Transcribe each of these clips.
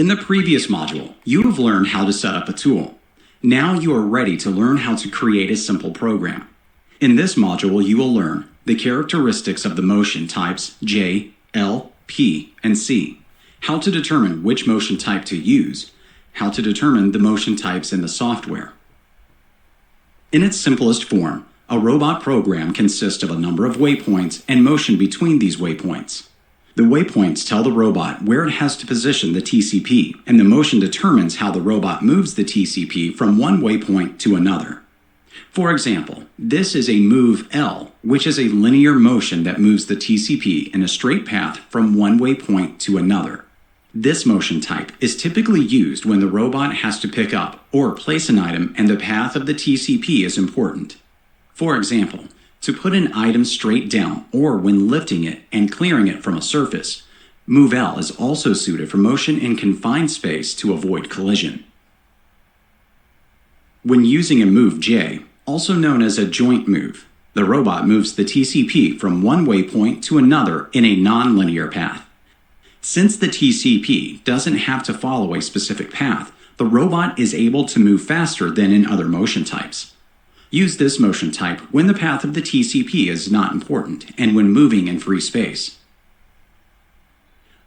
In the previous module, you have learned how to set up a tool. Now you are ready to learn how to create a simple program. In this module, you will learn the characteristics of the motion types J, L, P, and C, how to determine which motion type to use, how to determine the motion types in the software. In its simplest form, a robot program consists of a number of waypoints and motion between these waypoints. The waypoints tell the robot where it has to position the TCP, and the motion determines how the robot moves the TCP from one waypoint to another. For example, this is a move L, which is a linear motion that moves the TCP in a straight path from one waypoint to another. This motion type is typically used when the robot has to pick up or place an item and the path of the TCP is important. For example, to put an item straight down or when lifting it and clearing it from a surface, move L is also suited for motion in confined space to avoid collision. When using a move J, also known as a joint move, the robot moves the TCP from one waypoint to another in a non-linear path. Since the TCP doesn't have to follow a specific path, the robot is able to move faster than in other motion types. Use this motion type when the path of the TCP is not important and when moving in free space.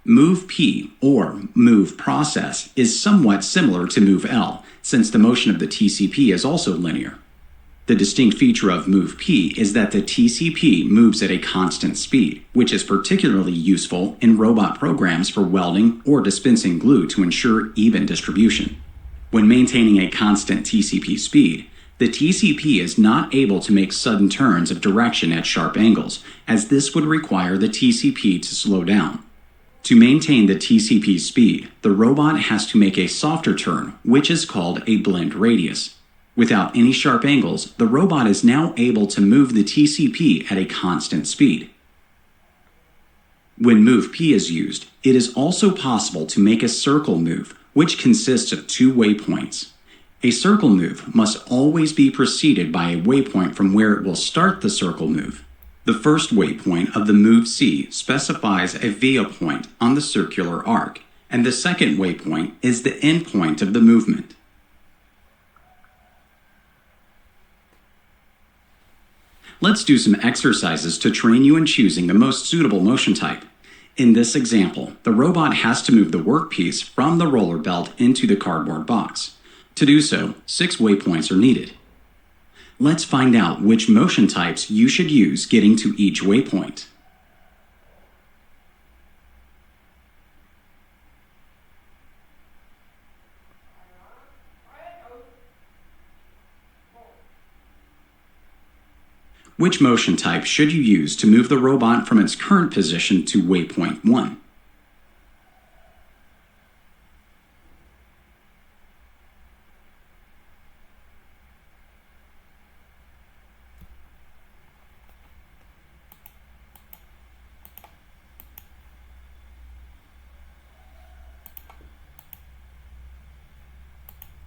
Move P, or move process, is somewhat similar to move L, since the motion of the TCP is also linear. The distinct feature of move P is that the TCP moves at a constant speed, which is particularly useful in robot programs for welding or dispensing glue to ensure even distribution. When maintaining a constant TCP speed, the TCP is not able to make sudden turns of direction at sharp angles, as this would require the TCP to slow down. To maintain the TCP speed, the robot has to make a softer turn, which is called a blend radius. Without any sharp angles, the robot is now able to move the TCP at a constant speed. When move P is used, it is also possible to make a circle move, which consists of two waypoints. A circle move must always be preceded by a waypoint from where it will start the circle move. The first waypoint of the move C specifies a via point on the circular arc, and the second waypoint is the end point of the movement. Let's do some exercises to train you in choosing the most suitable motion type. In this example, the robot has to move the workpiece from the roller belt into the cardboard box. To do so, 6 waypoints are needed. Let's find out which motion types you should use getting to each waypoint. Which motion type should you use to move the robot from its current position to waypoint 1?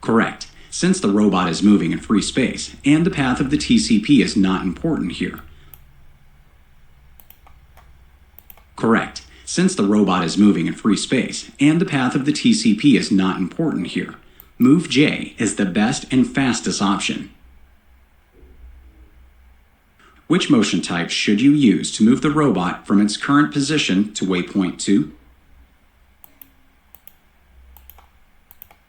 Correct, since the robot is moving in free space, and the path of the TCP is not important here. Correct, since the robot is moving in free space, and the path of the TCP is not important here. Move J is the best and fastest option. Which motion type should you use to move the robot from its current position to waypoint 2?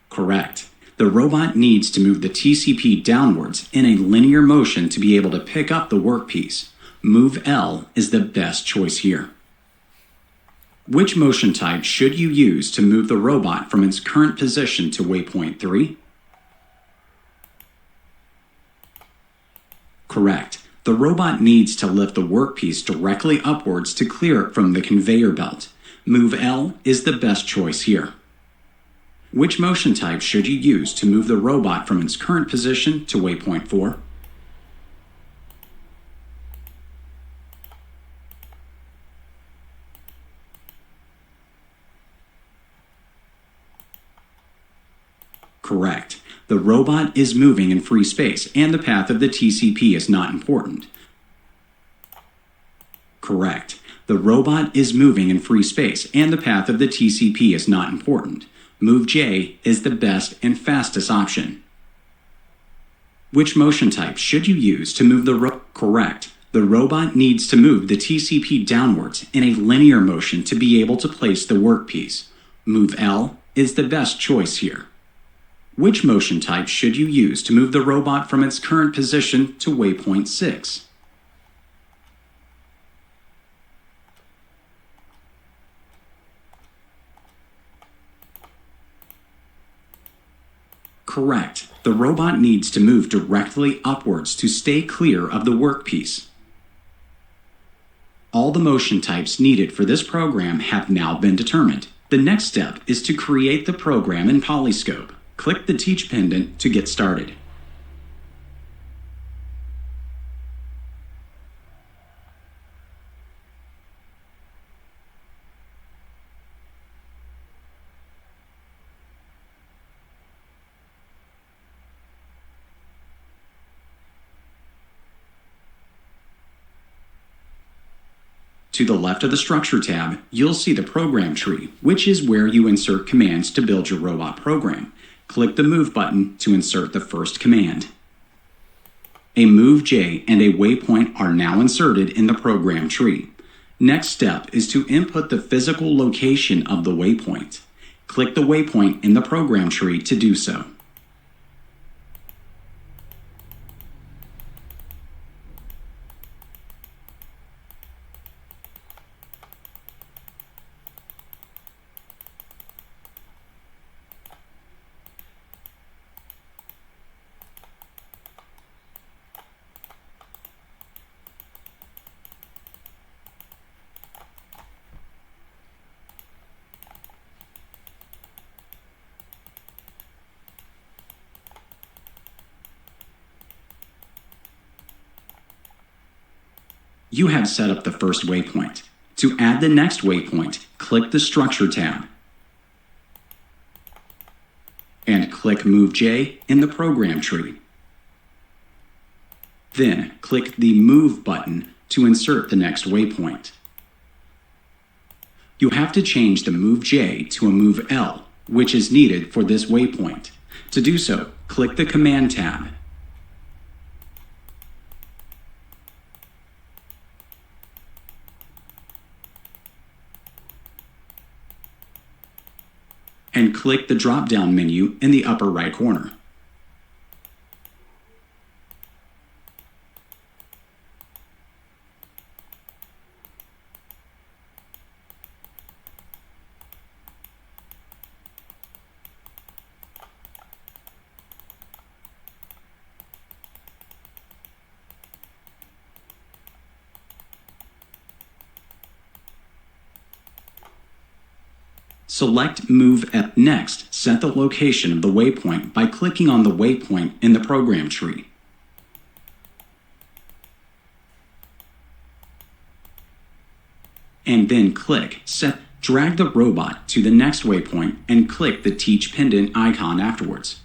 Correct. The robot needs to move the TCP downwards in a linear motion to be able to pick up the workpiece. Move L is the best choice here. Which motion type should you use to move the robot from its current position to waypoint 3? Correct. The robot needs to lift the workpiece directly upwards to clear it from the conveyor belt. Move L is the best choice here. Which motion type should you use to move the robot from its current position to waypoint 4? Correct. The robot is moving in free space and the path of the TCP is not important. Correct. The robot is moving in free space and the path of the TCP is not important. Move J is the best and fastest option. Which motion type should you use to move the robot? Correct. The robot needs to move the TCP downwards in a linear motion to be able to place the workpiece. Move L is the best choice here. Which motion type should you use to move the robot from its current position to waypoint 6? Correct. The robot needs to move directly upwards to stay clear of the workpiece. All the motion types needed for this program have now been determined. The next step is to create the program in Polyscope. Click the Teach pendant to get started. To the left of the Structure tab, you'll see the Program tree, which is where you insert commands to build your robot program. Click the Move button to insert the first command. A Move J and a waypoint are now inserted in the program tree. Next step is to input the physical location of the waypoint. Click the waypoint in the program tree to do so. You have set up the first waypoint. To add the next waypoint, click the Structure tab and click Move J in the program tree. Then click the Move button to insert the next waypoint. You have to change the Move J to a Move L, which is needed for this waypoint. To do so, click the Command tab. And click the drop-down menu in the upper right corner. Select Move F. Next, set the location of the waypoint by clicking on the waypoint in the program tree. And then click Set. Drag the robot to the next waypoint and click the Teach pendant icon afterwards.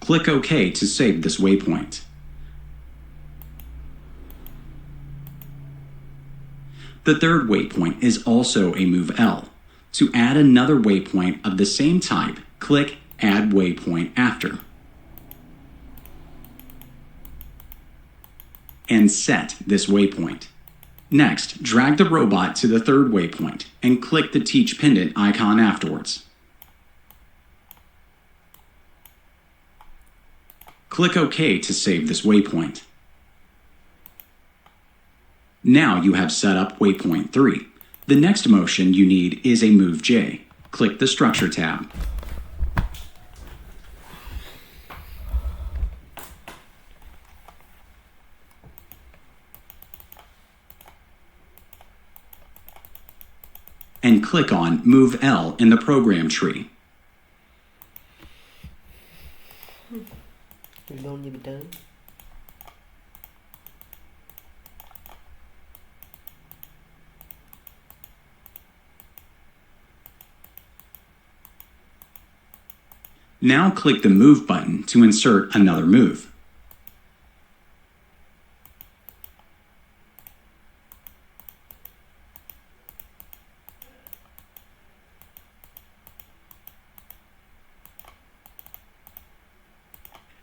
Click OK to save this waypoint. The third waypoint is also a Move L. To add another waypoint of the same type, click Add Waypoint after. And set this waypoint. Next, drag the robot to the third waypoint and click the Teach pendant icon afterwards. Click OK to save this waypoint. Now you have set up waypoint 3. The next motion you need is a Move J. Click the Structure tab. And click on Move L in the program tree. You're going to be done? Now click the Move button to insert another move.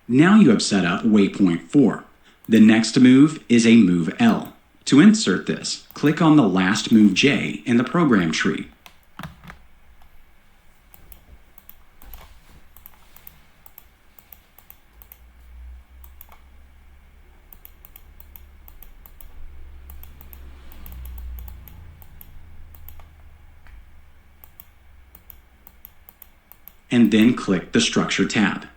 Now you have set up waypoint 4. The next move is a move L. To insert this, click on the last move J in the program tree. And then click the Structure tab.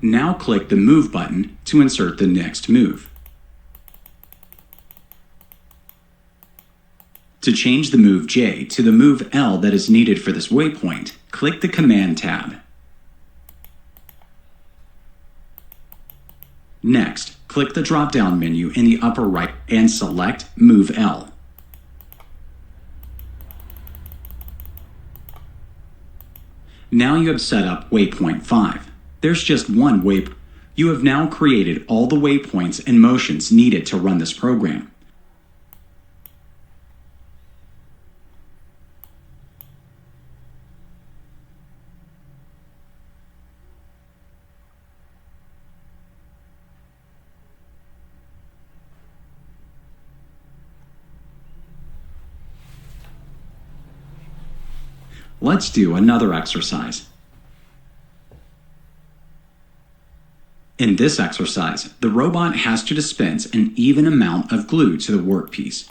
Now click the Move button to insert the next move. To change the move J to the move L that is needed for this waypoint, click the Command tab. Next, click the drop-down menu in the upper right and select Move L. Now you have set up waypoint 5. There's just one waypoint. You have now created all the waypoints and motions needed to run this program. Let's do another exercise. In this exercise, the robot has to dispense an even amount of glue to the workpiece.